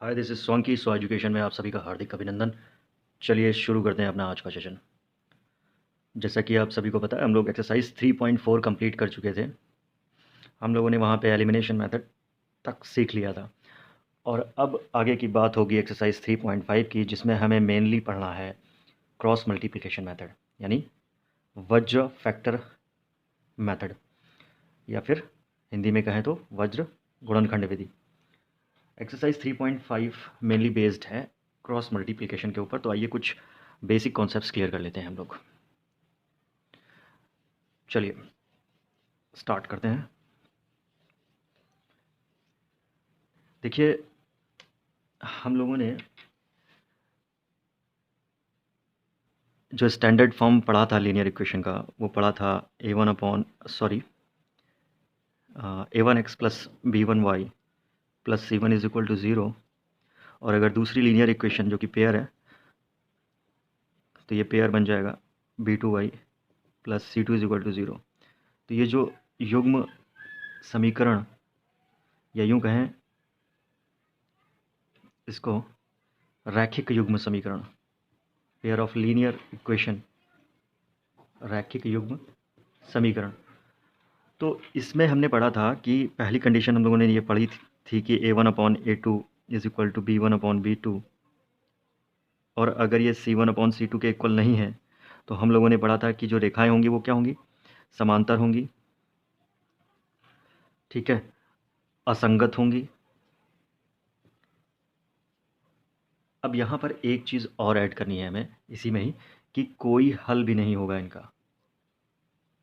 Hi this is सोंकी सो education में आप सभी का हार्दिक अभिनंदन। चलिए शुरू करते हैं अपना आज का सेशन। जैसा कि आप सभी को पता है हम लोग एक्सरसाइज 3.4 कंप्लीट कर चुके थे। हम लोगों ने वहाँ पे एलिमिनेशन मेथड तक सीख लिया था और अब आगे की बात होगी एक्सरसाइज 3.5 की, जिसमें हमें मेनली पढ़ना है क्रॉस मल्टीप्लिकेशन मेथड, यानी वज्र फैक्टर मेथड, या फिर हिंदी में कहें तो वज्र गुणनखंड विधि। एक्सरसाइज 3.5 मेनली बेस्ड है क्रॉस मल्टीप्लिकेशन के ऊपर। तो आइए कुछ बेसिक कॉन्सेप्ट्स क्लियर कर लेते हैं हम लोग। चलिए स्टार्ट करते हैं। देखिए, हम लोगों ने जो स्टैंडर्ड फॉर्म पढ़ा था लीनियर इक्वेशन का, वो पढ़ा था a1 x plus b1 y plus c1 is equal to 0। और अगर दूसरी लीनियर इक्वेशन जो कि पेयर है, तो ये पेयर बन जाएगा b2y plus c2 is equal to 0। तो ये जो युग्म समीकरण, या यूं कहें इसको रैखिक युग्म समीकरण, पेयर ऑफ लीनियर इक्वेशन, रैखिक युग्म समीकरण। तो इसमें हमने पढ़ा था कि पहली कंडीशन हम लोगों ने ये पढ़ी थी कि a1/a2 is equal to b1/b2, और अगर ये c1/c2 के इक्वल नहीं है तो हम लोगों ने पढ़ा था कि जो रेखाएं होंगी वो क्या होंगी, समांतर होंगी, ठीक है, असंगत होंगी। अब यहाँ पर एक चीज़ और ऐड करनी है हमें इसी में ही, कि कोई हल भी नहीं होगा इनका,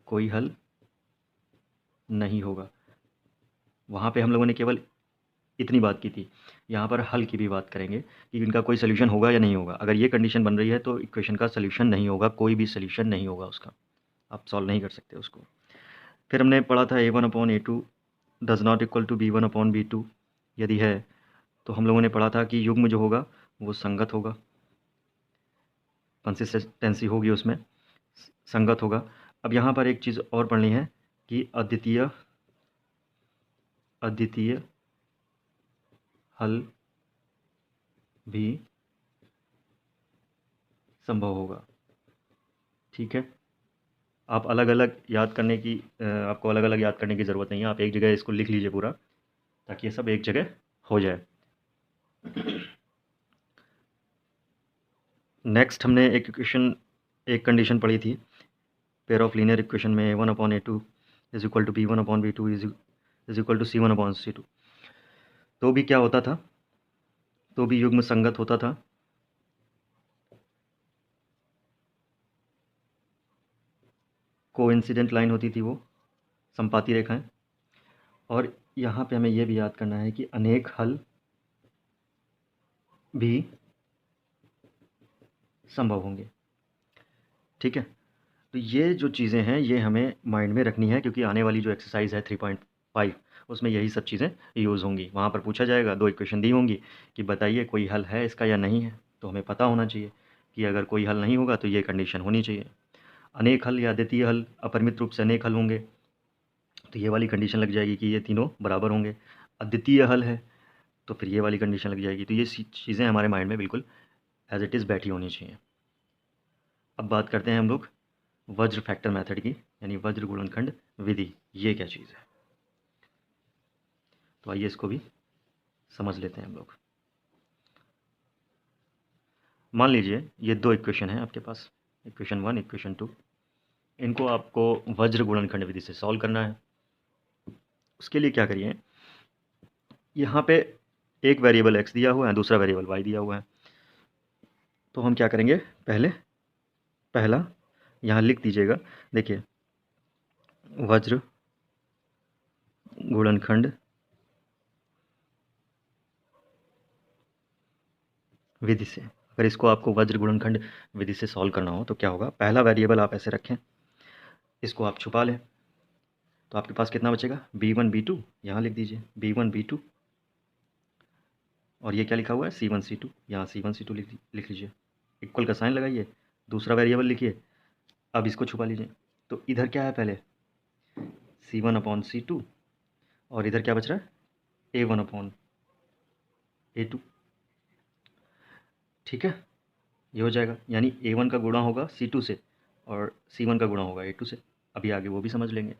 कोई हल नहीं होगा। वहाँ पे हम लोगों ने केवल इतनी बात की थी, यहाँ पर हल की भी बात करेंगे कि इनका कोई सोल्यूशन होगा या नहीं होगा। अगर ये कंडीशन बन रही है तो इक्वेशन का सोल्यूशन नहीं होगा, कोई भी सोल्यूशन नहीं होगा उसका, आप सॉल्व नहीं कर सकते उसको। फिर हमने पढ़ा था a1/a2 does not equal to b1/b2, यदि है तो हम लोगों ने पढ़ा था कि युग्म जो होगा वो संगत होगा, कंसिस्टेंसी होगी उसमें, संगत होगा। अब यहाँ पर एक चीज़ और पढ़नी है कि अद्वितीय हल भी संभव होगा, ठीक है। आप अलग अलग याद करने की आपको अलग अलग याद करने की ज़रूरत नहीं है, आप एक जगह इसको लिख लीजिए पूरा, ताकि ये सब एक जगह हो जाए। नेक्स्ट हमने एक कंडीशन पढ़ी थी पेयर ऑफ लीनियर इक्वेशन में a1/a2 is equal to b1/b2 is equal to c1/c2। तो भी क्या होता था, तो भी युग्म संगत होता था, कोइंसिडेंट लाइन होती थी वो, संपाती रेखाएं। और यहाँ पे हमें ये भी याद करना है कि अनेक हल भी संभव होंगे, ठीक है। तो ये जो चीज़ें हैं ये हमें माइंड में रखनी है, क्योंकि आने वाली जो एक्सरसाइज है 3.5 उसमें यही सब चीज़ें यूज़ होंगी। वहाँ पर पूछा जाएगा, दो इक्वेशन दी होंगी कि बताइए कोई हल है इसका या नहीं है, तो हमें पता होना चाहिए कि अगर कोई हल नहीं होगा तो ये कंडीशन होनी चाहिए। अनेक हल या अद्वितीय हल, अपरिमित रूप से अनेक हल होंगे, तो ये वाली कंडीशन लग जाएगी कि ये तीनों बराबर होंगे। अद्वितीय हल है तो फिर ये वाली कंडीशन लग जाएगी। तो ये चीज़ें हमारे माइंड में बिल्कुल एज इट इज़ बैठी होनी चाहिए। अब बात करते हैं हम लोग वज्र फैक्टर मेथड की, यानी वज्र गुणनखंड विधि। ये क्या चीज़ है, तो आइए इसको भी समझ लेते हैं हम लोग। मान लीजिए ये दो इक्वेशन है आपके पास, इक्वेशन 1 इक्वेशन 2। इनको आपको वज्र गुणनखंड विधि से सॉल्व करना है। उसके लिए क्या करिए, यहाँ पे एक वेरिएबल x दिया हुआ है, दूसरा वेरिएबल y दिया हुआ है। तो हम क्या करेंगे, पहला यहाँ लिख दीजिएगा। देखिए, वज्र गुणनखंड विधि से, अगर इसको आपको वज्र गुणनखंड विधि से सॉल्व करना हो तो क्या होगा, पहला वेरिएबल आप ऐसे रखें, इसको आप छुपा लें, तो आपके पास कितना बचेगा, b1 b2, यहाँ लिख दीजिए b1 b2, और ये क्या लिखा हुआ है c1 c2, यहाँ c1 c2 लिख लीजिए, इक्वल का साइन लगाइए, दूसरा वेरिएबल लिखिए, अब इसको छुपा लीजिए। तो इधर क्या है, पहले c1/c2, और इधर क्या बच रहा है a1/a2। ठीक है, ये हो जाएगा, यानी A1 का गुणा होगा C2 से और C1 का गुणा होगा A2 से। अभी आगे वो भी समझ लेंगे।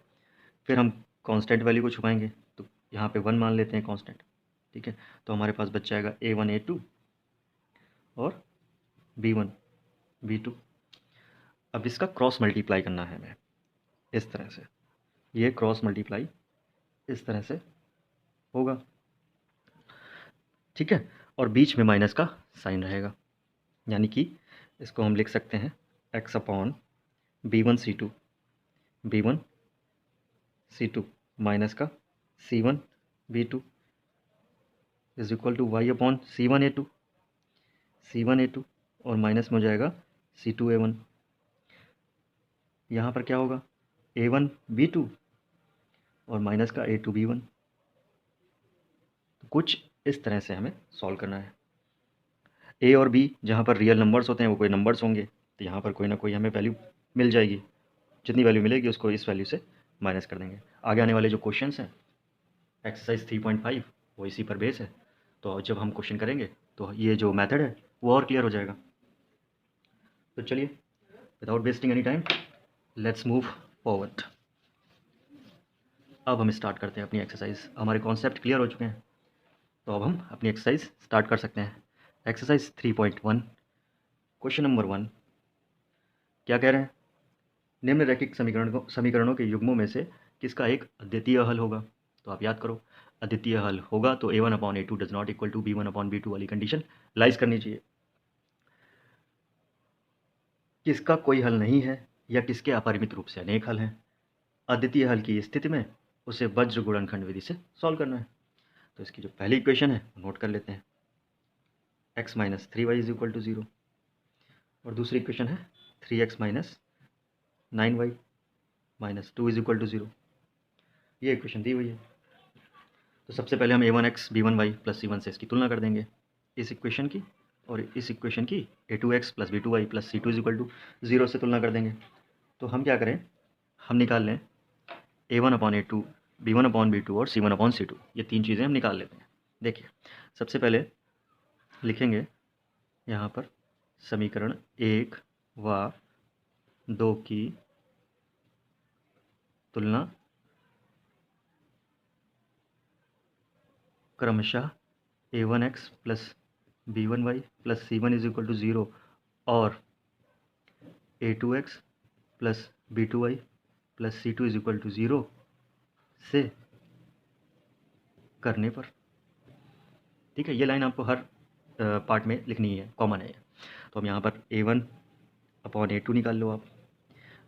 फिर हम कांस्टेंट वैल्यू को छुपाएंगे, तो यहाँ पे 1 मान लेते हैं कांस्टेंट। ठीक है, तो हमारे पास बच जाएगा A1 A2 और B1 B2। अब इसका क्रॉस मल्टीप्लाई करना है हमें इस तरह से, ये क्रॉस मल्टीप्लाई इस तरह से होगा। ठीक है, और बीच में माइनस का साइन रहेगा, यानी कि इसको हम लिख सकते हैं x upon B1 C2 minus का C1 B2 is equal to y upon C1 A2 और माइनस में हो जाएगा C2 A1। यहाँ पर क्या होगा A1 B2 और माइनस का A2 B1। तो कुछ इस तरह से हमें सॉल्व करना है। A और B जहाँ पर रियल नंबर्स होते हैं वो कोई नंबर्स होंगे, तो यहाँ पर कोई ना कोई हमें वैल्यू मिल जाएगी। जितनी वैल्यू मिलेगी उसको इस वैल्यू से माइनस कर देंगे। आगे आने वाले जो क्वेश्चंस हैं एक्सरसाइज 3.5 वो इसी पर बेस है, तो जब हम क्वेश्चन करेंगे तो ये जो मेथड है वो और क्लियर हो जाएगा। तो चलिए without wasting any time let's move forward. अब हम स्टार्ट करते हैं अपनी एक्सरसाइज। हमारे कॉन्सेप्ट क्लियर हो चुके हैं, तो अब हम अपनी एक्सरसाइज स्टार्ट कर सकते हैं। एक्सरसाइज 3.1 क्वेश्चन नंबर 1 क्या कह रहे हैं, निम्नलिखित समीकरणों के युग्मों में से किसका एक अद्वितीय हल होगा। तो आप याद करो, अद्वितीय हल होगा तो A1 upon A2 does not equal to B1 upon B2 वाली कंडीशन लाइज करनी चाहिए। किसका कोई हल नहीं है या किसके अपरिमित रूप से अनेक हल हैं, अद्वितीय हल की स्थिति में उसे वज्र गुणनखंड विधि से सॉल्व करना है। तो इसकी जो पहली इक्वेशन है वो नोट कर लेते हैं, x minus 3y is equal to 0 और दूसरी इक्वेशन है 3x minus 9y minus 2 is equal to 0। ये इक्वेशन दी हुई है। तो सबसे पहले हम A1x B1y प्लस C1 से इसकी तुलना कर देंगे, इस इक्वेशन की और इस इक्वेशन की A2x plus B2y plus C2 is equal to 0 से तुलना कर देंगे। तो हम क्या करें, हम निकाल लें A1 upon A2 B1 upon B2 और C1 अपॉन C2, ये तीन चीज़ें हम निकाल लेते हैं। देखिए सबसे पहले लिखेंगे यहाँ पर समीकरण 1 व 2 की तुलना क्रमशः A1x plus B1y plus C1 is equal to 0 और A2x plus B2y plus C2 is equal to 0 से करने पर। ठीक है, ये लाइन आपको हर पार्ट में लिखनी है, कॉमन है। तो हम यहाँ पर A1 अपॉन A2 निकाल लो आप,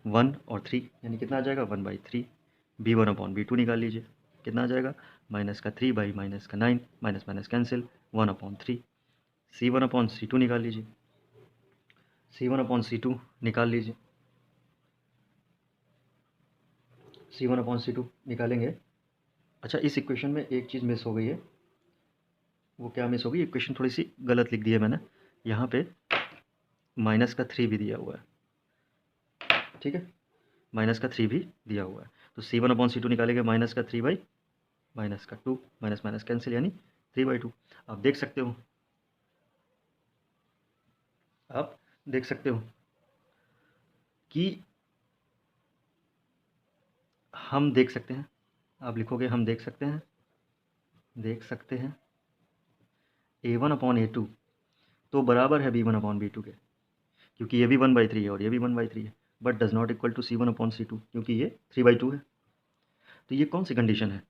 1 और 3 यानी कितना आ जाएगा 1/3। B1 अपॉन B2 निकाल लीजिए, कितना आ जाएगा माइनस का 3 बाई माइनस का 9, minus minus cancel 1 upon 3। C1 upon C2 निकाल लीजिए, C1 अपॉन C2 निकाल लीजिए, C1 अपॉन C2 निकालेंगे। अच्छा, इस इक्वेशन में एक चीज़ मिस हो गई है, वो क्या मिस हो गई, इक्वेशन थोड़ी सी गलत लिख दी है मैंने, यहाँ पे माइनस का 3 भी दिया हुआ है। ठीक है, माइनस का 3 भी दिया हुआ है। तो C1 अपॉन C2 निकालेंगे माइनस का 3 बाई माइनस का 2, माइनस माइनस कैंसिल यानी 3/2। आप देख सकते हो, आप देख सकते हो कि हम देख सकते हैं, आप लिखोगे हम देख सकते हैं, देख सकते हैं A1 अपॉन A2 तो बराबर है B1 अपॉन B2 के, क्योंकि ये भी 1/3 है और ये भी 1/3 है, but does not equal to C1 upon C2 क्योंकि ये 3/2 है। तो ये कौन सी कंडीशन है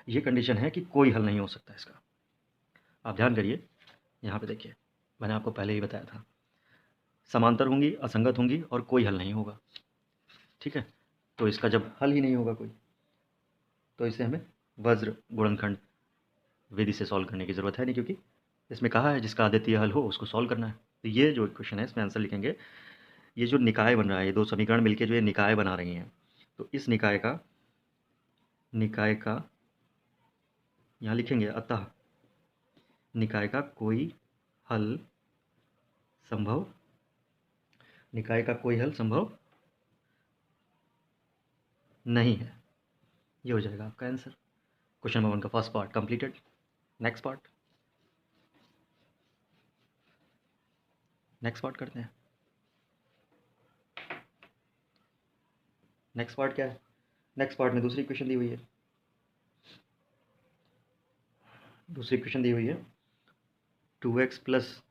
ये कंडीशन है कि कोई हल नहीं हो सकता इसका। आप ध्यान करिए, यहाँ पे देखिए, मैंने आपको पहले ही बताया था, समांतर होंगी, असंगत होंगी और कोई हल नहीं होगा। ठीक है, तो इसका जब हल ही नहीं होगा कोई, तो इसे हमें वज्र गुणनखंड विधि से सॉल्व करने की ज़रूरत है नहीं, क्योंकि इसमें कहा है जिसका अद्वितीय हल हो उसको सॉल्व करना है। तो ये जो इक्वेशन है इसमें आंसर लिखेंगे, ये जो निकाय बन रहा है, ये दो समीकरण मिलके जो ये निकाय बना रही हैं, तो इस निकाय का यहाँ लिखेंगे, अतः निकाय का कोई हल संभव, निकाय का कोई हल संभव नहीं है। ये हो जाएगा आपका आंसर। क्वेश्चन नंबर 1 का first part completed. Next part, next part करते हैं। नेक्स्ट पार्ट क्या है? नेक्स्ट पार्ट में दूसरी इक्वेशन दी हुई है। दूसरी इक्वेशन दी हुई है 2x plus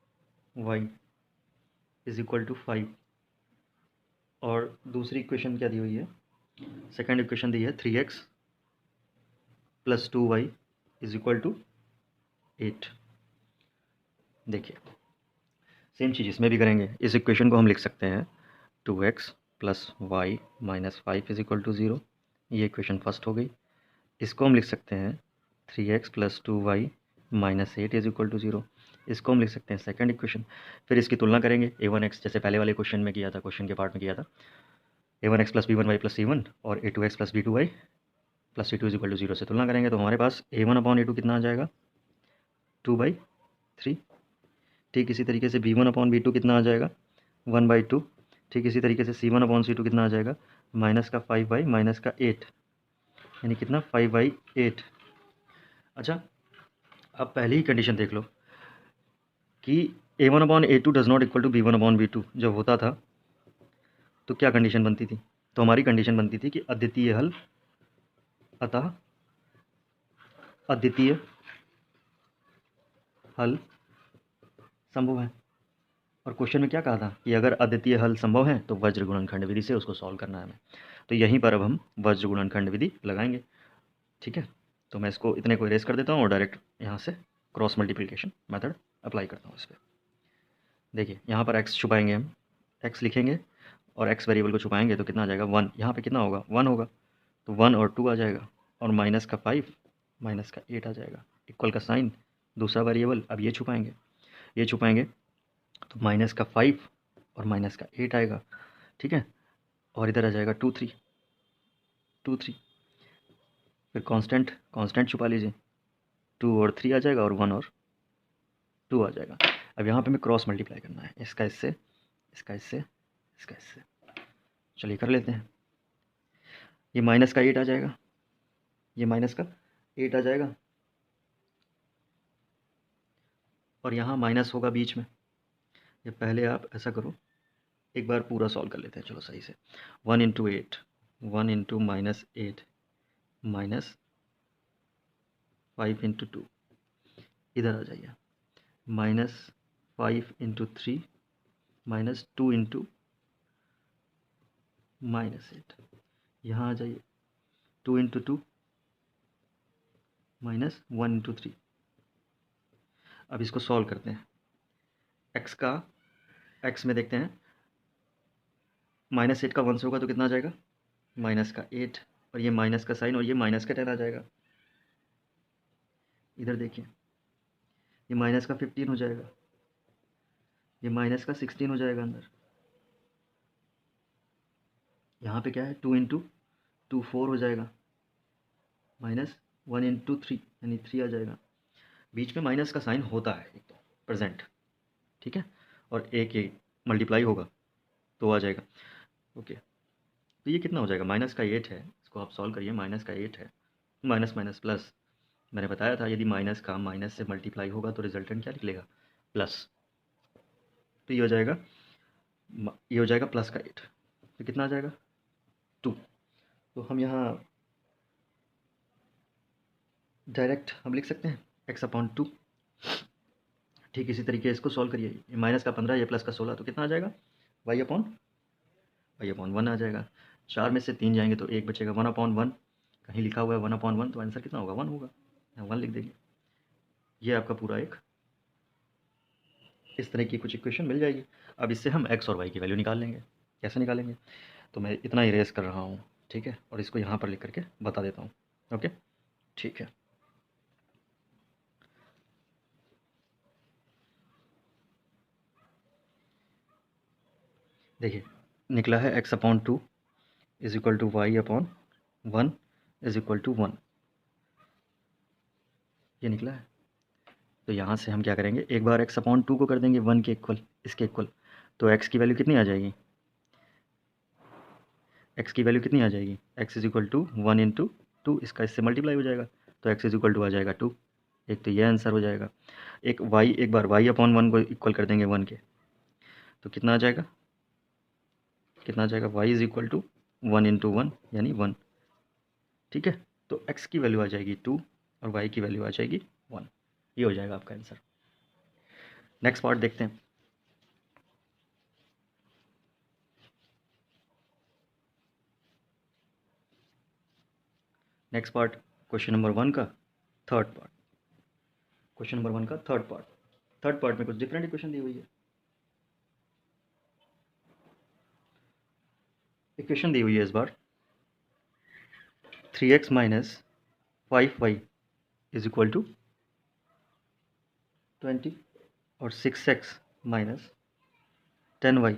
y is equal to 5, और दूसरी इक्वेशन क्या दी हुई है? सेकेंड इक्वेशन दी है 3x plus 2y is equal to 8। देखिए सेम चीज़ इसमें भी करेंगे। इस इक्वेशन को हम लिख सकते हैं 2x plus y minus 5 is equal to 0, ये इक्वेशन फर्स्ट हो गई। इसको हम लिख सकते हैं 3x plus 2y minus 8 is equal to 0, इसको हम लिख सकते हैं सेकंड इक्वेशन। फिर इसकी तुलना करेंगे a1x, जैसे पहले वाले क्वेश्चन में किया था, क्वेश्चन के पार्ट में किया था, a1x plus b1y plus c1 और a2x plus b2y plus c2 is equal to 0 से तुलना करेंगे तो हमारे पास a1 अपॉन a2 कितना आ जाएगा? 2/3। ठीक इसी तरीके से b1 अपॉन b2 कितना आ जाएगा? 1/2। ठीक इसी तरीके से c1 अपॉन c2 कितना आ जाएगा? माइनस का 5 माइनस का 8, यानी कितना? 5/8। अच्छा, अब पहली ही कंडीशन देख लो कि a1 upon a2 does not equal to b1 upon b2 जब होता था तो क्या कंडीशन बनती थी? तो हमारी कंडीशन बनती थी कि अद्वितीय हल, अतः अद्वितीय हल संभव है। और क्वेश्चन में क्या कहा था कि अगर अद्वितीय हल संभव है तो वज्र गुणनखंड विधि से उसको सॉल्व करना है हमें। तो यहीं पर अब हम वज्र गुणनखंड विधि लगाएंगे। ठीक है, तो मैं इसको इतने को इरेज कर देता हूँ और डायरेक्ट यहाँ से क्रॉस मल्टीप्लिकेशन मेथड अप्लाई करता हूँ इस पर। देखिए यहाँ पर x छुपाएंगे, हम x लिखेंगे और x वेरिएबल को छुपाएंगे तो कितना आ जाएगा? 1। यहाँ पे कितना होगा? 1 होगा, तो 1 और 2 आ जाएगा, और माइनस का 5 माइनस का 8 आ जाएगा, इक्वल का साइन, दूसरा वेरिएबल। अब ये छुपाएंगे तो माइनस का 5 और माइनस का 8 आएगा। ठीक है, और इधर आ जाएगा 2 3। फिर कांस्टेंट छुपा लीजिए, 2 और 3 आ जाएगा और 1 और 2 आ जाएगा। अब यहाँ पे हमें क्रॉस मल्टीप्लाई करना है, इसका इससे, इसका इससे, इसका इससे। चलिए कर लेते हैं। ये माइनस का 8 आ जाएगा, ये माइनस का 8 आ जाएगा, और यहाँ माइनस होगा बीच में। ये पहले आप ऐसा करो, एक बार पूरा सॉल्व कर लेते हैं, चलो सही से। 1 into 8, 1 into minus 8 minus 5 into 2, इधर आ जाइए, minus 5 into 3 minus 2 into minus 8, यहाँ आ जाइए, 2 इंटू 2 माइनस 1 इंटू 3। अब इसको सॉल्व करते हैं। एक्स में देखते हैं, माइनस 8 का 1 से होगा तो कितना आ जाएगा? माइनस का 8, और ये माइनस का साइन और ये माइनस का 10 आ जाएगा। इधर देखिए, ये माइनस का 15 हो जाएगा, ये माइनस का 16 हो जाएगा अंदर। यहाँ पे क्या है? 2 इंटू 2 4 हो जाएगा, माइनस 1 इंटू 3 यानी 3 आ जाएगा। बीच में माइनस का साइन होता है एक तो प्रेजेंट, ठीक है, और एक ये मल्टीप्लाई होगा तो आ जाएगा। ओके, तो ये कितना हो जाएगा? माइनस का 8 है, इसको आप सॉल्व करिए। माइनस का 8 है, माइनस माइनस प्लस, मैंने बताया था यदि माइनस का माइनस से मल्टीप्लाई होगा तो रिजल्टेंट क्या निकलेगा? प्लस। तो ये हो जाएगा, ये हो जाएगा प्लस का 8, तो कितना आ जाएगा? 2। तो हम यहाँ डायरेक्ट हम लिख सकते हैं x/2। ठीक इसी तरीके इसको सॉल्व करिए। ये माइनस का 15, ये प्लस का 16, तो कितना आ जाएगा? y/1 आ जाएगा। 4 में से 3 जाएंगे तो 1 बचेगा, 1/1 कहीं लिखा हुआ है 1/1, तो आंसर कितना होगा? 1 होगा, यहाँ 1 लिख देंगे। ये आपका पूरा एक इस तरह की कुछ इक्वेशन मिल जाएगी। अब इससे हम x और y की वैल्यू निकाल लेंगे। कैसे निकालेंगे? तो मैं इतना इरेज कर रहा हूँ, ठीक है, और इसको यहाँ पर लिख करके बता देता हूँ। ओके, ठीक है। देखिए निकला है x/2 is equal to y/1 is equal to 1, ये निकला है। तो यहाँ से हम क्या करेंगे? एक बार x/2 को कर देंगे 1 के इक्वल, इसके इक्वल, तो x की वैल्यू कितनी आ जाएगी? x की वैल्यू कितनी आ जाएगी? x is equal to 1 into 2, इसका इससे मल्टीप्लाई हो जाएगा, तो x इज इक्वल टू आ जाएगा 2। एक तो ये आंसर हो जाएगा। एक बार y/1 को इक्वल कर देंगे 1 के, तो कितना आ जाएगा, कितना आ जाएगा, y is equal to 1 into 1 यानी 1। ठीक है, तो x की वैल्यू आ जाएगी 2 और y की वैल्यू आ जाएगी 1। ये हो जाएगा आपका आंसर। नेक्स्ट पार्ट देखते हैं। नेक्स्ट पार्ट क्वेश्चन नंबर 1 का थर्ड पार्ट। क्वेश्चन नंबर 1 का थर्ड पार्ट। थर्ड पार्ट में कुछ डिफरेंट इक्वेशन दी हुई है। इक्वेशन दी हुई है इस बार 3x minus 5y is equal to 20 और 6x minus 10y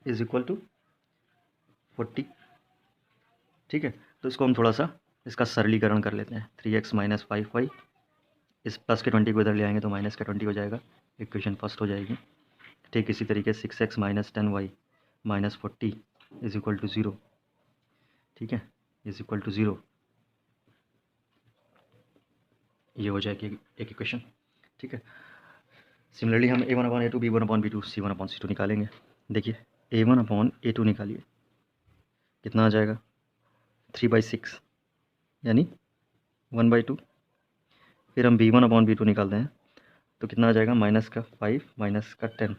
is equal to 40। ठीक है, तो इसको हम थोड़ा सा इसका सरलीकरण कर लेते हैं। 3x माइनस 5y, इस प्लस के 20 को इधर ले आएंगे तो माइनस का 20 हो जाएगा, इक्वेशन फर्स्ट हो जाएगी। ठीक इसी तरीके 6x minus 10y minus 40 is equal to 0। ठीक है, इज इक्वल टू 0, ये हो जाएगी एक इक्वेशन। ठीक है, सिमिलरली हम a1 upon a2 b1 upon b2 c1 upon c2 निकालेंगे। देखिए a1 अपॉन a2 निकालिए, कितना आ जाएगा 3/6 यानी 1/2। फिर हम b1 अपॉन b2 निकालते हैं तो कितना आ जाएगा माइनस का 5 माइनस का 10,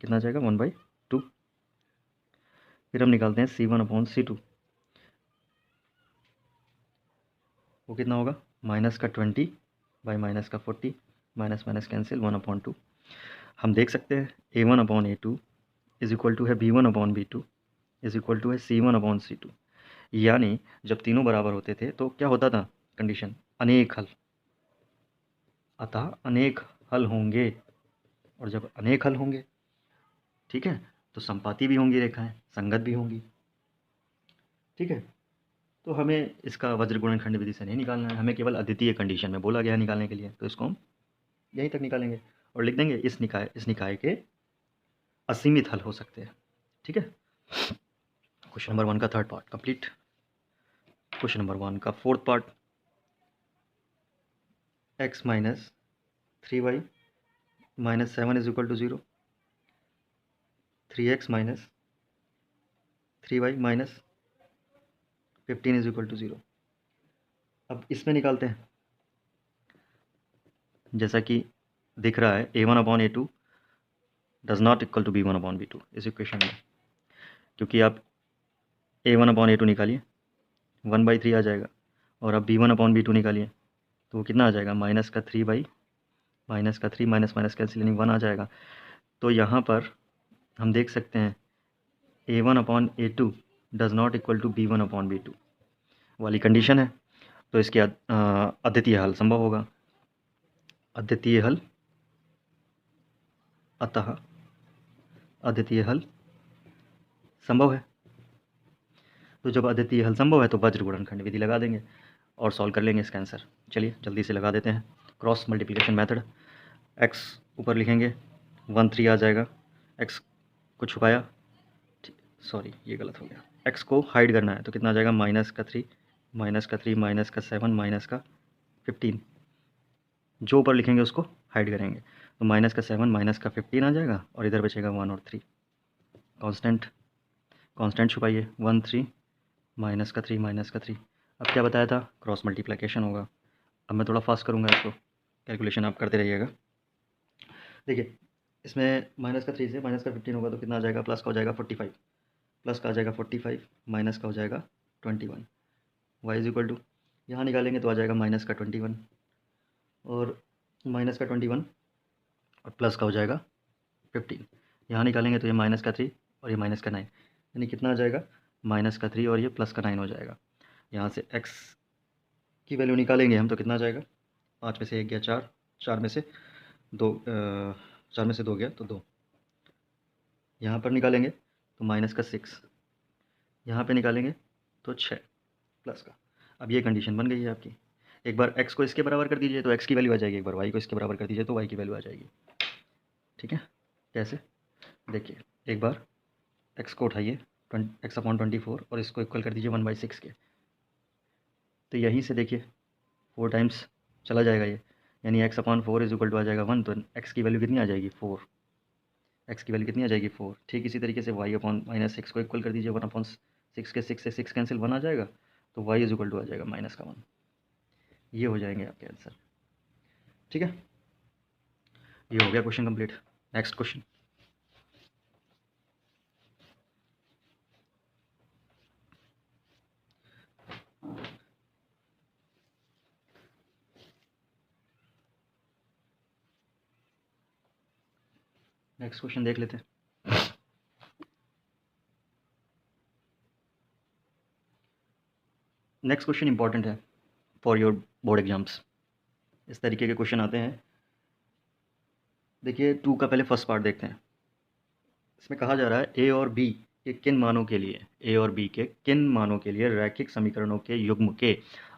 कितना आ जाएगा 1/2। फिर हम निकालते हैं c1 अपॉन c2, वो कितना होगा माइनस का 20 बाई माइनस का 40, माइनस माइनस कैंसिल 1/2। हम देख सकते हैं a1 upon a2 is equal to है b1 upon b2 is equal to है c1 अपॉन c2। यानी जब तीनों बराबर होते थे तो क्या होता था कंडीशन, अनेक हल। अतः अनेक हल होंगे, और जब अनेक हल होंगे, ठीक है, तो संपाती भी होंगी रेखाएं, संगत भी होंगी। ठीक है, तो हमें इसका वज्र गुणनखंड विधि से नहीं निकालना है, हमें केवल अद्वितीय कंडीशन में बोला गया है निकालने के लिए, तो इसको हम यहीं तक निकालेंगे और लिख देंगे इस निकाय के असीमित हल हो सकते हैं। ठीक है, क्वेश्चन नंबर 1 का third part complete. Question number 1 का fourth part, x minus 3y minus 7 is equal to 0, 3x minus 3y minus 15 is equal to 0। अब इसमें निकालते हैं, जैसा कि दिख रहा है a1 upon a2 does not equal to b1 upon b2 इस इक्वेशन में, क्योंकि आप a1 अपॉन a2 निकालिए 1/3 आ जाएगा, और अब b1 अपॉन b2 निकालिए तो वो कितना आ जाएगा माइनस का 3 बाई माइनस का 3, माइनस माइनस कैंसिल यानी 1 आ जाएगा। तो यहाँ पर हम देख सकते हैं a1 upon a2 does not equal to b1 upon b2 वाली कंडीशन है, तो इसके अद्वितीय हल संभव होगा। अद्वितीय हल, अतः अद्वितीय हल संभव है। तो जब अद्वितीय हल संभव है तो वज्र गुणनखंड विधि लगा देंगे और सॉल्व कर लेंगे इसका आंसर। चलिए जल्दी से लगा देते हैं। क्रॉस मल्टीप्लिकेशन मेथड, x ऊपर लिखेंगे 1 3 आ जाएगा, x को छुपाया, सॉरी ये गलत हो गया, x को हाइड करना है तो कितना आ जाएगा माइनस का 3 माइनस का 3 माइनस का 7 माइनस का 15, जो ऊपर लिखेंगे उसको हाइड करेंगे तो माइनस का 7 माइनस का 15 आ जाएगा और इधर बचेगा 1 और 3। कांस्टेंट, कांस्टेंट छुपाइए 1 3 माइनस का 3 माइनस का 3। अब क्या बताया था क्रॉस मल्टीप्लिकेशन होगा। अब मैं थोड़ा फास्ट करूँगा इसको, कैलकुलेशन आप करते रहिएगा। देखिए इसमें माइनस का 3 से माइनस का 15 होगा तो कितना आ जाएगा, प्लस का हो जाएगा 45, प्लस का आ जाएगा 45 माइनस का हो जाएगा 21, वाई इज इक्वल टू यहाँ निकालेंगे तो आ जाएगा माइनस का 21 और माइनस का 21 और प्लस का हो जाएगा 15, यहाँ निकालेंगे तो ये माइनस का 3 और ये माइनस का 9, यानी कितना आ जाएगा माइनस का 3 और ये प्लस का 9 हो जाएगा। यहाँ से x की वैल्यू निकालेंगे हम तो कितना आ जाएगा, 5 में से 1 गया 4, 4 में से 2 4 में से 2 गया तो 2, यहाँ पर निकालेंगे तो माइनस का 6, यहाँ पे निकालेंगे तो 6 प्लस का। अब ये कंडीशन बन गई है आपकी। एक बार x को इसके बराबर कर दीजिए तो x की वैल्यू आ जाएगी, एक बार y को इसके बराबर कर दीजिए तो y की वैल्यू आ जाएगी। ठीक है, कैसे देखिए, एक बार x को उठाइए x अपॉन 24 और इसको इक्वल कर दीजिए 1/6 के, तो यहीं से देखिए 4 टाइम्स चला जाएगा ये, यानी x upon 4 is equal to आ जाएगा 1, तो x की वैल्यू कितनी आ जाएगी 4, एक्स की वैल्यू कितनी आ जाएगी 4। ठीक इसी तरीके से वाई अपॉन माइनस सिक्स को इक्वल कर दीजिए 1/6 के 6 से 6 कैंसिल 1 आ जाएगा, तो वाई इज इक्वल टू आ जाएगा -1। ये हो जाएंगे आपके आंसर। ठीक है, ये हो गया question complete. Next question. Next question देख लेते हैं। नेक्स्ट क्वेश्चन इंपॉर्टेंट है फॉर योर बोर्ड एग्जाम्स। इस तरीके के क्वेश्चन आते हैं। देखिए 2 का पहले फर्स्ट पार्ट देखते हैं। इसमें कहा जा रहा है ए और बी के किन मानों के लिए, ए और बी के किन मानों के लिए रैखिक समीकरणों के युग्म के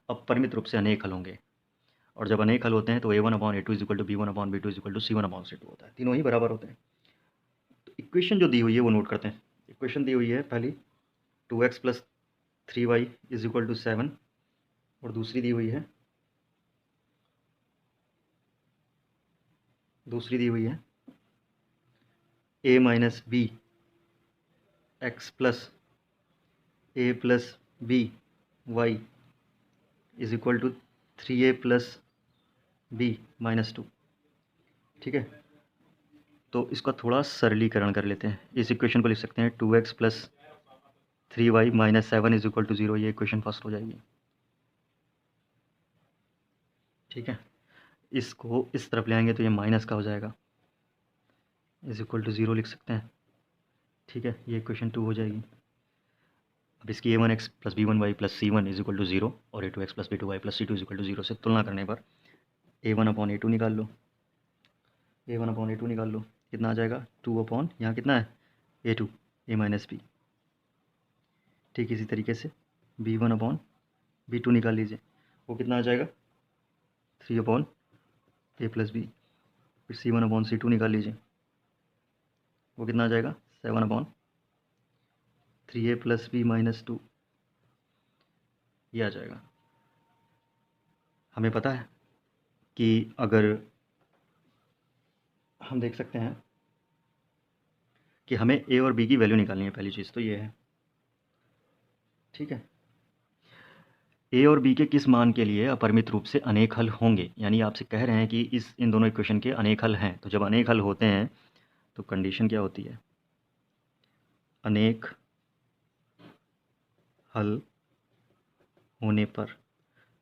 अपरिमित रूप से अनेक हल होंगे। और जब अनेक हल होते हैं तो a1/a2 equal to b1/b2 equal to c1/c2 होता है। तीनों ही बराबर होते हैं। तो इक्वेशन जो दी हुई है वो नोट करते हैं। इक्वेशन दी हुई है पहली 2x plus 3y is equal to 7, और दूसरी दी हुई है a minus b x plus a plus b y is equal to 3a plus b minus 2। ठीक है, तो इसका थोड़ा सरलीकरण कर लेते हैं। इस इक्वेशन को लिख सकते हैं 2x plus 3y minus 7 is equal to 0। ये इक्वेशन फर्स्ट हो जाएगी। ठीक है, इसको इस तरफ ले आएंगे तो ये माइनस का हो जाएगा, इज इक्वल टू 0 लिख सकते हैं। ठीक है, ये इक्वेशन 2 हो जाएगी। अब इसकी a1x plus b1y plus c1 is equal to 0 और a2x plus b2y plus c2 is equal to 0 से तुलना करने पर a1/a2 निकाल लो। a1/a2 निकाल लो, कितना आ जाएगा 2 यहाँ कितना है a2 a माइनस बी। ठीक इसी तरीके से b1/b2 निकाल लीजिए, वो कितना आ जाएगा 3/a प्लस बी। फिर c1/c2 निकाल लीजिए, वो कितना आ जाएगा 7/3a प्लस बी माइनस 2। ये आ जाएगा। हमें पता है कि अगर हम देख सकते हैं कि हमें ए और बी की वैल्यू निकालनी है। पहली चीज़ तो ये है। ठीक है, ए और बी के किस मान के लिए अपरिमित रूप से अनेक हल होंगे, यानी आपसे कह रहे हैं कि इन दोनों इक्वेशन के अनेक हल हैं। तो जब अनेक हल होते हैं तो कंडीशन क्या होती है, अनेक हल होने पर,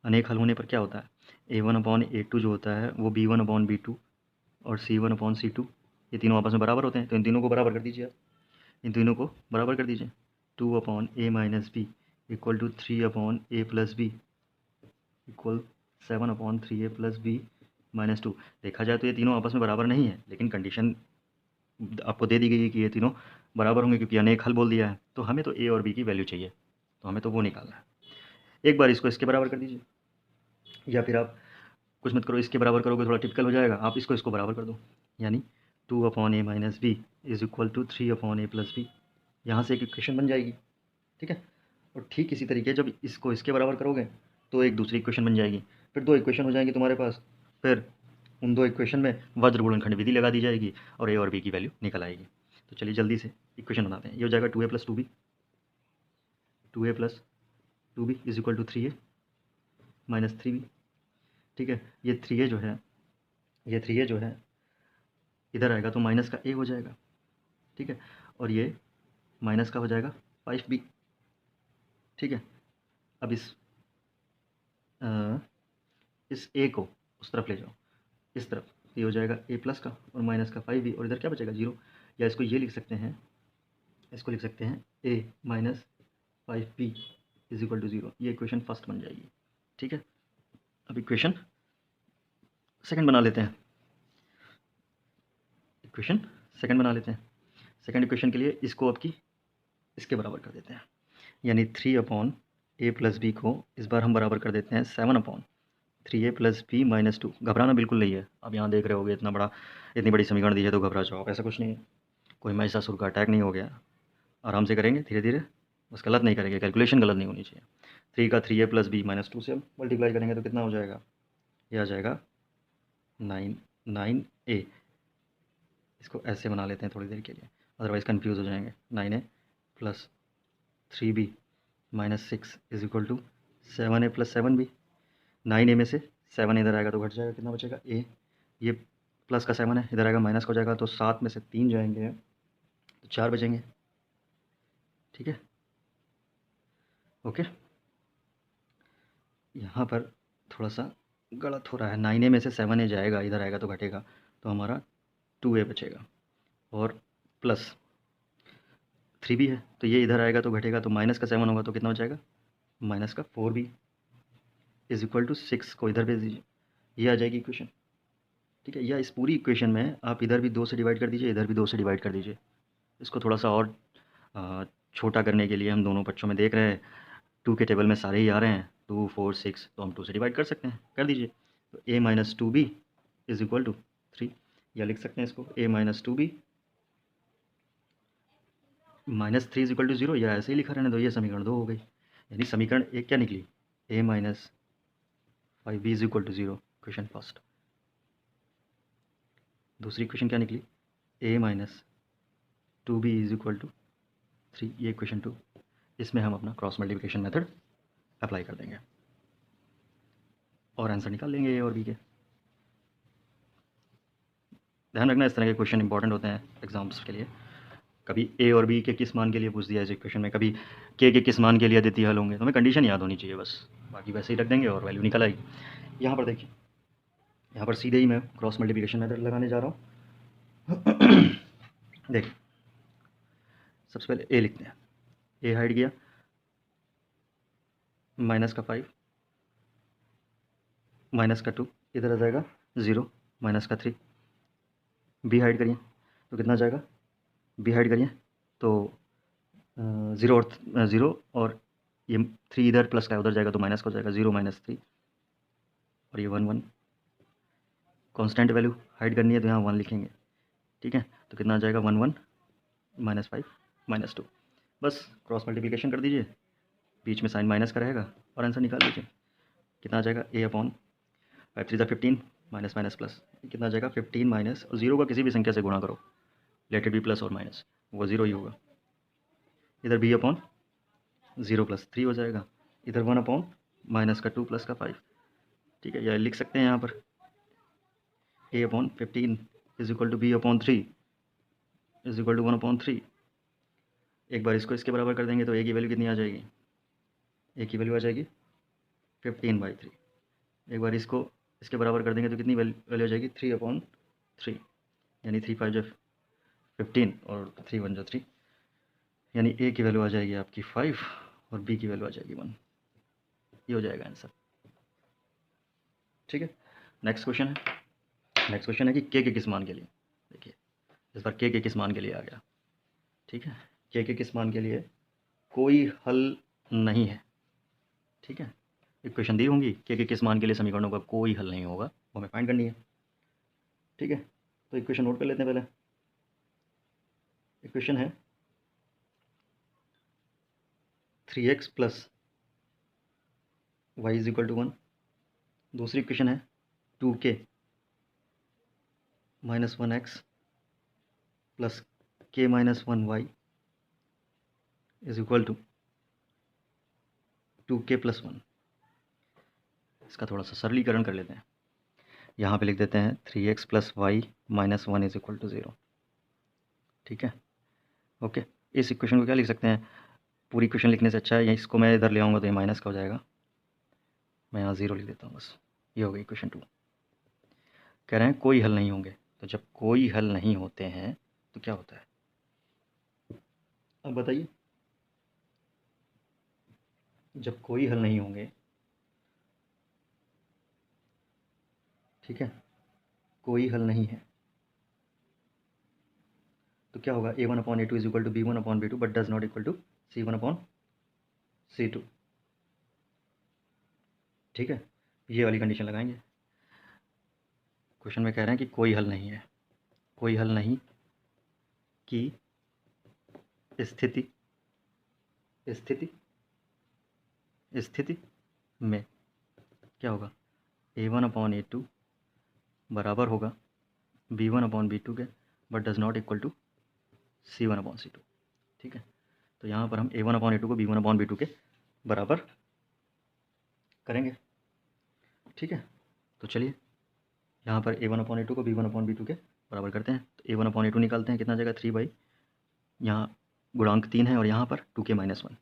अनेक हल होने पर क्या होता है, a1/a2 जो होता है वो b1/b2 और c1/c2 ये तीनों आपस में बराबर होते हैं। तो इन तीनों को बराबर कर दीजिए आप, इन तीनों को बराबर कर दीजिए। 2/a minus b equal to 3/a plus b equal 7/3a plus b minus 2। देखा जाए तो ये तीनों आपस में बराबर नहीं है, लेकिन कंडीशन आपको दे दी गई है कि ये तीनों बराबर होंगे क्योंकि अनेक हल बोल दिया है। तो हमें तो ए और बी की वैल्यू चाहिए, तो हमें तो वो निकालना है। एक बार इसको इसके बराबर कर दीजिए, या फिर आप कुछ मत करो, इसके बराबर करोगे थोड़ा टिपिकल हो जाएगा। आप इसको बराबर कर दो, यानी 2/a minus b is equal to 3/a plus b. यहाँ से एक इक्वेशन बन जाएगी। ठीक है, और ठीक इसी तरीके जब इसको इसके बराबर करोगे तो एक दूसरी इक्वेशन बन जाएगी, फिर दो इक्वेशन हो जाएंगी तुम्हारे पास। फिर उन दो इक्वेशन में वज्र गुणनखंड विधि लगा दी जाएगी और ए और बी की वैल्यू निकल आएगी। तो चलिए जल्दी से इक्वेशन बनाते हैं। ये हो जाएगा 2a plus 2b, 2a plus 2b is equal to 3a minus 3b। ठीक है, ये 3a जो है इधर आएगा तो माइनस का a हो जाएगा। ठीक है, और ये माइनस का हो जाएगा 5b। ठीक है, अब इस a को उस तरफ ले जाओ, इस तरफ ये हो जाएगा a प्लस का और माइनस का 5b, और इधर क्या बचेगा 0। या इसको ये लिख सकते हैं, इसको लिख सकते हैं a minus 5b is equal to 0। ये इक्वेशन फर्स्ट बन जाएगी। ठीक है, अब इक्वेशन सेकंड बना लेते हैं। इक्वेशन सेकंड बना लेते हैं। सेकंड इक्वेशन के लिए इसको अब की इसके बराबर कर देते हैं, यानी 3/a प्लस बी को इस बार हम बराबर कर देते हैं 7/3a प्लस बी माइनस 2। घबराना बिल्कुल नहीं है। अब यहाँ देख रहे होगे इतनी बड़ी समीकरण दी है तो घबरा जाओ, ऐसा कुछ नहीं है। कोई महिषासुर का अटैक नहीं हो गया। आराम से करेंगे धीरे धीरे, बस गलत नहीं करेंगे, कैलकुलेशन गलत नहीं होनी चाहिए। 3 का 3a प्लस बी माइनस 2 से अब मल्टीप्लाई करेंगे तो कितना हो जाएगा, ये आ जाएगा 9a इसको ऐसे बना लेते हैं थोड़ी देर के लिए, अदरवाइज़ कन्फ्यूज़ हो जाएंगे। 9a plus 3b minus 6 is equal to 7a plus 7b। 9a में से 7 इधर आएगा तो घट जाएगा, कितना बचेगा a, ये प्लस का 7 है, इधर आएगा माइनस का हो जाएगा, तो 7 में से 3 जाएंगे तो 4 बचेंगे। ठीक है, ओके। यहाँ पर थोड़ा सा गलत हो रहा है, 9a में से 7a जाएगा, इधर आएगा तो घटेगा, तो हमारा 2a बचेगा, और प्लस 3b है तो ये इधर आएगा तो घटेगा, तो माइनस का 7 होगा तो कितना हो जाएगा, माइनस का 4b इज इक्वल टू 6 को इधर भेज दीजिए, ये आ जाएगी इक्वेशन। ठीक है, या इस पूरी इक्वेशन में आप इधर भी 2 से डिवाइड कर दीजिए, इधर भी 2 से डिवाइड कर दीजिए। इसको थोड़ा सा और छोटा करने के लिए हम दोनों बच्चों में देख रहे हैं 2 के टेबल में सारे ही आ रहे हैं, 2 4 6, तो हम 2 से डिवाइड कर सकते हैं, कर दीजिए। तो a minus 2b is equal to 3, या लिख सकते हैं इसको a minus 2b minus 3 is equal to 0, या ऐसे ही लिखा रहने दो, ये समीकरण 2 हो गई। यानी समीकरण एक क्या निकली, a minus 5b is equal to 0, question first. दूसरी क्वेश्चन क्या निकली, a minus 2b is equal to 3, ये क्वेश्चन 2। इसमें हम अपना क्रॉस मल्टीप्लिकेशन मेथड अप्लाई कर देंगे और आंसर निकाल लेंगे ए और बी के। ध्यान रखना, इस तरह के क्वेश्चन इंपॉर्टेंट होते हैं एग्जाम्स के लिए। कभी ए और बी के किस मान के लिए पूछ दिया इस इक्वेशन में, कभी के किस मान के लिए देती हल होंगे, तो हमें कंडीशन याद होनी चाहिए बस, बाकी वैसे ही रख देंगे और वैल्यू निकल आएगी। यहाँ पर देखिए, यहाँ पर सीधे ही मैं क्रॉस मल्टीप्लिकेशन मेथड लगाने जा रहा हूँ। देखिए, सबसे पहले ए लिखते हैं, ए हाइड गया माइनस का 5 माइनस का 2, इधर आ जाएगा 0 माइनस का 3। बी हाइड करिए तो कितना आ जाएगा, बी हाइड करिए तो 0 और ये 3 इधर प्लस का उधर जाएगा तो माइनस का हो जाएगा, 0 माइनस 3, और ये 1 1। कांस्टेंट वैल्यू हाइड करनी है तो यहाँ 1 लिखेंगे। ठीक है, तो कितना आ जाएगा 1 1 माइनस 5 माइनस 2। बस क्रॉस मल्टीप्लिकेशन कर दीजिए, बीच में साइन माइनस का रहेगा और आंसर निकाल लीजिए। कितना आ जाएगा, a upon 5 3 15 minus minus plus, कितना आ जाएगा 15 माइनस, 0 का किसी भी संख्या से गुणा करो, लेट इट बी प्लस और माइनस, वो 0 ही होगा। इधर b अपॉन 0 प्लस 3 हो जाएगा, इधर 1 अपॉन माइनस का 2 प्लस का 5। ठीक है, या लिख सकते हैं यहाँ पर a upon 15 is equal to b upon 3 is equal to 1 upon 3। एक बार इसको इसके बराबर कर देंगे तो a की वैल्यू कितनी आ जाएगी, a की वैल्यू आ जाएगी 15/3। एक बार इसको इसके बराबर कर देंगे तो कितनी वैल्यू आ जाएगी, 3 अपॉन 3, यानी 3 5 जो 15 और 3 1 जो 3, यानी a की वैल्यू आ जाएगी आपकी 5 और b की वैल्यू आ जाएगी 1। ये हो जाएगा आंसर। ठीक है, नेक्स्ट क्वेश्चन है, नेक्स्ट क्वेश्चन है कि के किस मान के लिए। देखिए, इस बार के किस मान के लिए आ गया। ठीक है, के किस मान के लिए कोई हल नहीं है। ठीक है, इक्वेशन दी होंगी के किस मान के लिए समीकरणों का कोई हल नहीं होगा, वो हमें फाइंड करनी है। ठीक है, तो इक्वेशन नोट कर लेते हैं पहले। इक्वेशन है 3x plus y is equal to 1। दूसरी इक्वेशन है 2k minus 1x plus k minus 1y is equal to 2k plus 1। इसका थोड़ा सा सरलीकरण कर लेते हैं, यहाँ पे लिख देते हैं 3x plus y minus 1 is equal to 0। ठीक है, ओके। इस इक्वेशन को क्या लिख सकते हैं, पूरी इक्वेशन लिखने से अच्छा है इसको मैं इधर ले आऊँगा तो ये माइनस का हो जाएगा, मैं यहाँ 0 लिख देता हूँ बस। ये हो गई इक्वेशन 2। कह रहे हैं कोई हल नहीं होंगे, तो जब कोई हल नहीं होते हैं तो क्या होता है, अब बताइए। जब कोई हल नहीं होंगे, ठीक है, कोई हल नहीं है तो क्या होगा, a1 upon a2 is equal to b1 upon b2 but does not equal to c1 upon c2। ठीक है, ये वाली कंडीशन लगाएंगे। क्वेश्चन में कह रहे हैं कि कोई हल नहीं है, कोई हल नहीं की स्थिति स्थिति स्थिति में क्या होगा, a1 अपॉन a2 बराबर होगा b1 अपॉन b2 के but does not equal to C1/C2। ठीक है, तो यहाँ पर हम A1/A2 को B1/B2 के बराबर करेंगे। ठीक है, तो चलिए यहाँ पर A1/A2 को B1/B2 के बराबर करते हैं। तो A1/A2 निकालते हैं, कितना आ जाएगा 3/, यहाँ गुणांक 3 है और यहाँ पर 2k-1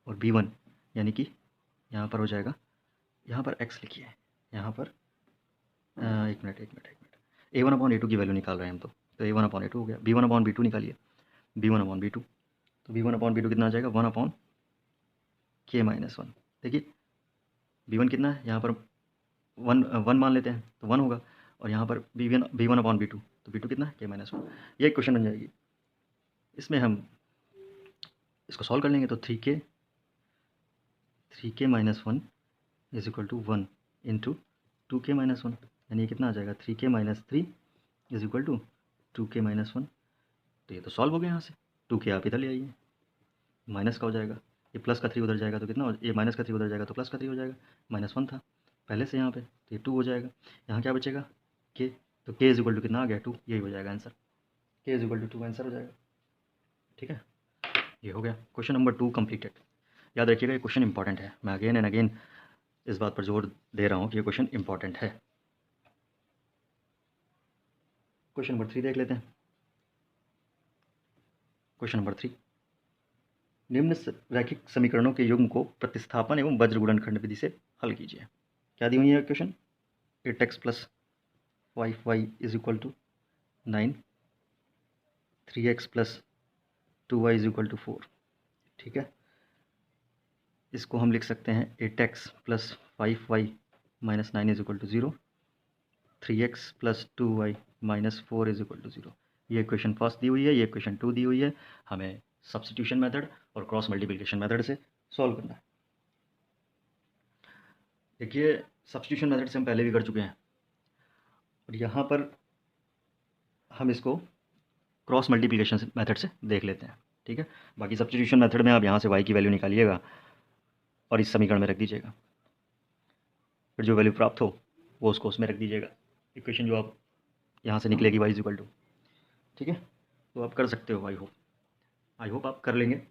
और B1 यानी कि यहाँ पर हो जाएगा, यहाँ पर x लिखिए, यहाँ पर एक मिनट A1/A2 की वैल्यू निकाल रहे हैं हम। तो A1/A2 हो गया। B1/B2 निकालिए, B1/B2, तो B1/B2 कितना आ जाएगा 1/k-1। देखिए B1 कितना है, यहाँ पर 1 मान लेते हैं तो 1 होगा, और यहाँ पर B1/B2 तो B2 कितना है k-1। ये एक क्वेश्चन बन जाएगी। इसमें हम इसको सॉल्व कर लेंगे, तो 3k-1 is equal to 1 into 2k-1, यानी कितना आ जाएगा 3k-3 is equal to 2k-1। तो ये तो सॉल्व हो गया। यहाँ से 2k आप इधर ले आइए, माइनस का हो जाएगा, ये प्लस का 3 उधर जाएगा तो कितना हो, ये माइनस का 3 उधर जाएगा तो प्लस का 3 हो जाएगा, -1 था पहले से यहाँ पे, तो ये 2 हो जाएगा। यहाँ क्या बचेगा k, तो k इज इक्वल टू कितना आ गया 2, यही हो जाएगा answer, k is equal to 2 answer हो जाएगा। ठीक है, ये हो गया क्वेश्चन नंबर 2 कंप्लीटेड। याद रखिएगा ये क्वेश्चन इंपॉर्टेंट है, मैं अगेन एंड अगेन इस बात पर जोर दे रहा हूँ कि ये क्वेश्चन इंपॉर्टेंट है। क्वेश्चन नंबर 3 देख लेते हैं। क्वेश्चन नंबर 3, निम्न रैखिक समीकरणों के युग्म को प्रतिस्थापन एवं वज्र गुणनखंड विधि से हल कीजिए। क्या दी हुई है question, 8x + 5y is equal to 9, 3x + 2y is equal to 4। ठीक है, इसको हम लिख सकते हैं 8x + 5y - 9 is equal to 0, 3x + 2y - 4 is equal to 0। ये क्वेश्चन फर्स्ट दी हुई है, ये क्वेश्चन 2 दी हुई है। हमें सब्स्टिट्यूशन मेथड और क्रॉस मल्टीप्लिकेशन मेथड से सॉल्व करना है। देखिए सब्स्टिट्यूशन मेथड से हम पहले भी कर चुके हैं, और यहाँ पर हम इसको क्रॉस मल्टीप्लिकेशन मेथड से देख लेते हैं। ठीक है, बाकी सब्स्टिट्यूशन मेथड में आप यहाँ से y की वैल्यू निकालिएगा और इस समीकरण में रख दीजिएगा, फिर जो वैल्यू प्राप्त हो वो उसको उसमें रख दीजिएगा, इक्वेशन जो आप यहाँ से निकलेगी y इज इक्वल टू। ठीक है, तो आप कर सकते हो, आई होप आप कर लेंगे।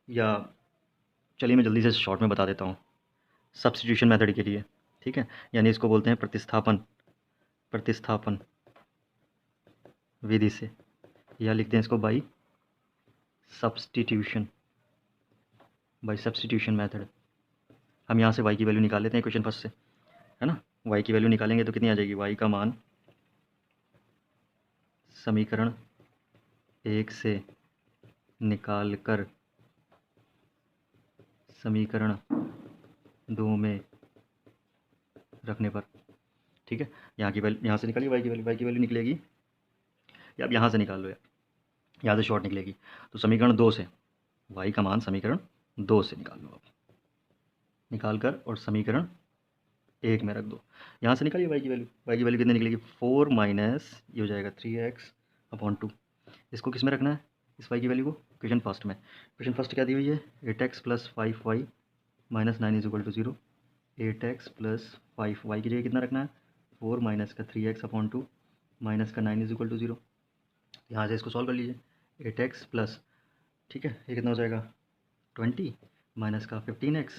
या चलिए मैं जल्दी से शॉर्ट में बता देता हूँ सब्स्टिट्यूशन मेथड के लिए। ठीक है, यानी इसको बोलते हैं प्रतिस्थापन विधि से, या लिखते हैं इसको बाई सब्स्टिट्यूशन मेथड। हम यहाँ से y की वैल्यू निकाल लेते हैं क्वेश्चन फर्स्ट से, है ना। y की वैल्यू निकालेंगे तो कितनी आ जाएगी, y का मान समीकरण 1 से निकाल कर समीकरण 2 में रखने पर। ठीक है, यहाँ की वैल्यू, यहाँ से निकालिए y की वैल्यू निकलेगी, या आप यहाँ से निकाल लो, यार यहाँ से शॉर्ट निकलेगी। तो समीकरण 2 से y का मान समीकरण 2 से निकाल लो आप, निकाल कर और समीकरण 1 में रख दो। यहाँ से निकालिए y की वैल्यू कितनी निकलेगी, 4 माइनस ये हो जाएगा 3x/2। इसको किस में रखना है, इस y की वैल्यू को क्वेश्चन फर्स्ट में। क्वेश्चन फर्स्ट क्या दी हुई है, 8x + 5y - 9 is equal to 0, 8x + 5y की जगह कितना रखना है, 4 माइनस का 3x/2 माइनस का 9 इज इक्वल टू 0। यहाँ से इसको सॉल्व कर लीजिए, 8x प्लस, ठीक है, ये कितना हो जाएगा 20 माइनस का 15x,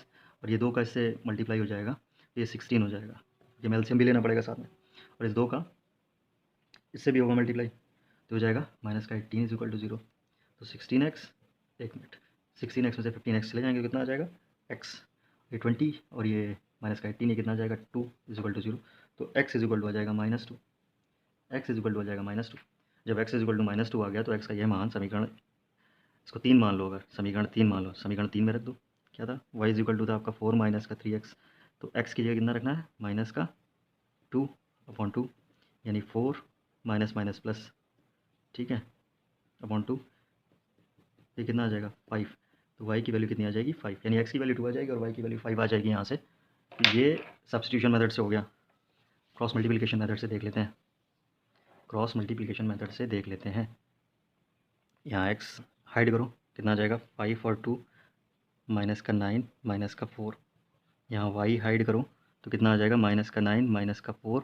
और ये 2 का इससे मल्टीप्लाई हो जाएगा तो ये 16 हो जाएगा। ये एलसीएम भी लेना पड़ेगा साथ में, और इस 2 का इससे भी होगा मल्टीप्लाई तो हो जाएगा माइनस का 18 इज इक्वल टू 0। तो 16x, एक मिनट, 16x में से 15x चले जाएंगे, कितना आ जाएगा x, ये 20 और ये माइनस का 18, ये कितना आ जाएगा 2 इज इक्वल टू 0। तो x इज इक्वल टू आ जाएगा -2, x इज इक्वल टू आ जाएगा -2। जब x इज इक्वल टू -2 आ गया तो x का यह मान समीकरण, इसको 3 मान लो, अगर समीकरण 3 मान लो, समीकरण 3 में रख दो। क्या था, y इज इक्वल टू था आपका 4 माइनस का 3x, तो x की जगह कितना रखना है माइनस का 2/2, यानी 4 माइनस माइनस प्लस, ठीक है, /2, ये कितना आ जाएगा 5। तो y की वैल्यू कितनी आ जाएगी 5, यानी x की वैल्यू 2 आ जाएगी और y की वैल्यू 5 आ जाएगी यहाँ से। ये सब्स्टिट्यूशन मेथड से हो गया। क्रॉस मल्टीप्लिकेशन मेथड से देख लेते हैं, क्रॉस मल्टीप्लिकेशन मेथड से देख लेते हैं। यहाँ x हाइड करो, कितना आ जाएगा 5 और 2 माइनस का 9 माइनस का 4। यहाँ y हाइड करो तो कितना आ जाएगा -9 - 4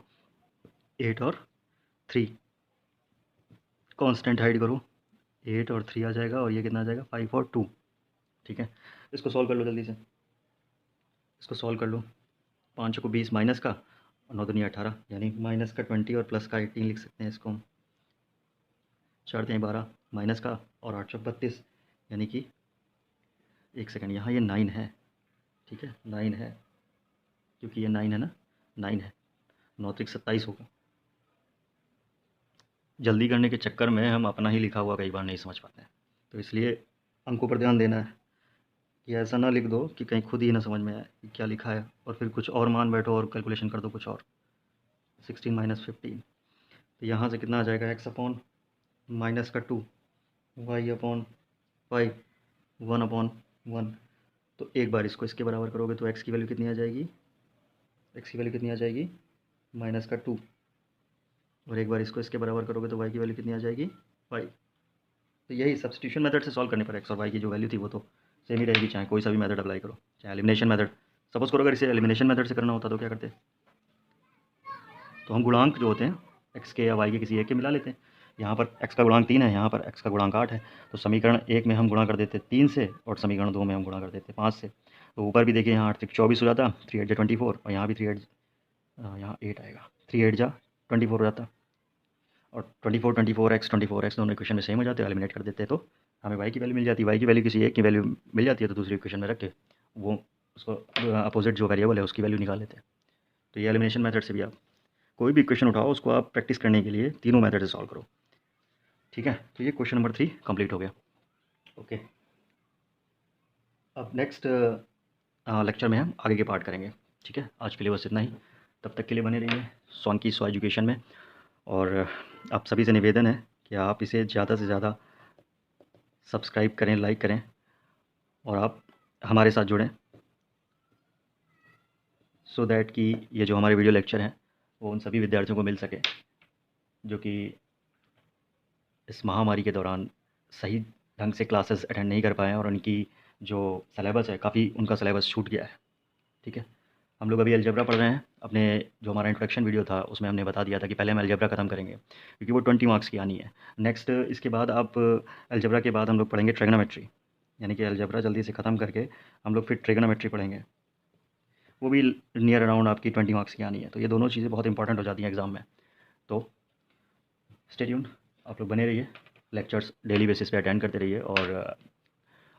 8 और 3, कांस्टेंट हाइड करो, 8 और 3 आ जाएगा, और ये कितना आ जाएगा 5 और 2। ठीक है, इसको सॉल्व कर लो जल्दी से, इसको सॉल्व कर लो। 5 को 20 माइनस का, और 9 दूनी 18, यानी माइनस का 20 और प्लस का 18 लिख सकते हैं इसको हम। 4 3 12 माइनस का, और 8 चौक 32, यानी कि 1 सेकंड, यहाँ ये 9 है। ठीक है, 9 है, क्योंकि ये 9 है ना, 9 है, 9 त्रिक 27 होगा। जल्दी करने के चक्कर में हम अपना ही लिखा हुआ कई बार नहीं समझ पाते हैं, तो इसलिए अंकों पर ध्यान देना है कि ऐसा ना लिख दो कि कहीं खुद ही ना समझ में आए कि क्या लिखा है, और फिर कुछ और मान बैठो और कैलकुलेशन कर दो कुछ और। 16 माइनस 15, तो यहाँ से कितना आ जाएगा, x अपॉन माइनस का 2, y अपॉन 5, 1 अपॉन 1। तो एक बार इसको इसके बराबर करोगे तो x की वैल्यू कितनी आ जाएगी, x की वैल्यू कितनी आ जाएगी, माइनस का 2, और एक बार इसको इसके बराबर करोगे तो y की वैल्यू कितनी आ जाएगी, 5। तो यही सब्स्टिट्यूशन मेथड से सॉल्व करने पर x और y की जो वैल्यू थी वो तो सेम ही रहेगी, चाहे कोई सा भी मेथड अप्लाई करो, चाहे एलिमिनेशन मेथड। सपोज करो अगर इसे एलिमिनेशन मेथड से करना होता तो क्या करते, तो हम गुणांक जो होते हैं x के या y के किसी एक के मिला लेते हैं। यहाँ पर x का गुणांक 3 है, यहाँ पर x का गुणांक 8 है, तो समीकरण 1 में हम गुणा कर देते 3 से, और समीकरण 2 में हम गुणा कर देते 5 से। तो ऊपर भी देखिए, यहाँ 8 24 हो जाता, 3 8 जा 24, और यहाँ भी 3 8, यहाँ 8 आएगा, 3 8 जा 24 हो जाता, और 24 24x दोनों इक्वेशन में सेम हो जाते हैं, एलिमिनेट कर देते हैं तो हमें y की वैल्यू मिल जाती है। y की वैल्यू किसी एक की वैल्यू मिल जाती है तो दूसरी इक्वेशन में रख के वो उसको अपोजिट जो वेरिएबल है उसकी वैल्यू निकाल लेते हैं। तो ये एलिमिनेशन मेथड से भी आप कोई भी इक्वेशन उठाओ उसको आप प्रैक्टिस करने के लिए तीनों मेथड से सॉल्व करो। ठीक है, तो ये क्वेश्चन नंबर 3 कंप्लीट हो गया। ओके, अब नेक्स्ट लेक्चर में हम आगे के पार्ट करेंगे। ठीक है, आज के लिए बस इतना ही, तब तक के लिए बने रहिए स्वांकी स्व एजुकेशन में, और आप सभी से निवेदन है कि आप इसे ज़्यादा से ज़्यादा सब्सक्राइब करें, लाइक करें, और आप हमारे साथ जुड़ें, सो दैट कि ये जो हमारे वीडियो लेक्चर हैं वो उन सभी विद्यार्थियों को मिल सके जो कि इस महामारी के दौरान सही ढंग से क्लासेस अटेंड नहीं कर पाए हैं, और उनकी जो सिलेबस है काफ़ी उनका सिलेबस छूट गया है। ठीक है, हम लोग अभी अलजेब्रा पढ़ रहे हैं। अपने जो हमारा इंट्रोडक्शन वीडियो था उसमें हमने बता दिया था कि पहले हम अलजेब्रा ख़त्म करेंगे, क्योंकि वो 20 मार्क्स की आनी है। नेक्स्ट इसके बाद आप अलजेब्रा के बाद हम लोग पढ़ेंगे ट्रिग्नोमेट्री, यानी कि अलजेब्रा जल्दी से ख़त्म करके हम लोग फिर ट्रिग्नोमेट्री पढ़ेंगे, वो भी नियर अराउंड आपकी 20 मार्क्स की आनी है। तो ये दोनों चीज़ें बहुत इंपॉर्टेंट हो जाती हैं एग्ज़ाम में। तो स्टे ट्यून्ड, आप लोग बने रहिए, लेक्चर्स डेली बेसिस पे अटेंड करते रहिए, और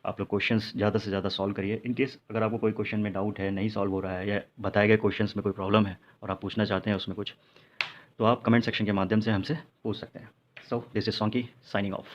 आप लोग क्वेश्चंस ज़्यादा से ज़्यादा सॉल्व करिए। इन केस अगर आपको कोई क्वेश्चन में डाउट है, नहीं सॉल्व हो रहा है, या बताए गए क्वेश्चंस में कोई प्रॉब्लम है और आप पूछना चाहते हैं उसमें कुछ, तो आप कमेंट सेक्शन के माध्यम से हमसे पूछ सकते हैं। सो दिस इज सॉन्की साइनिंग ऑफ।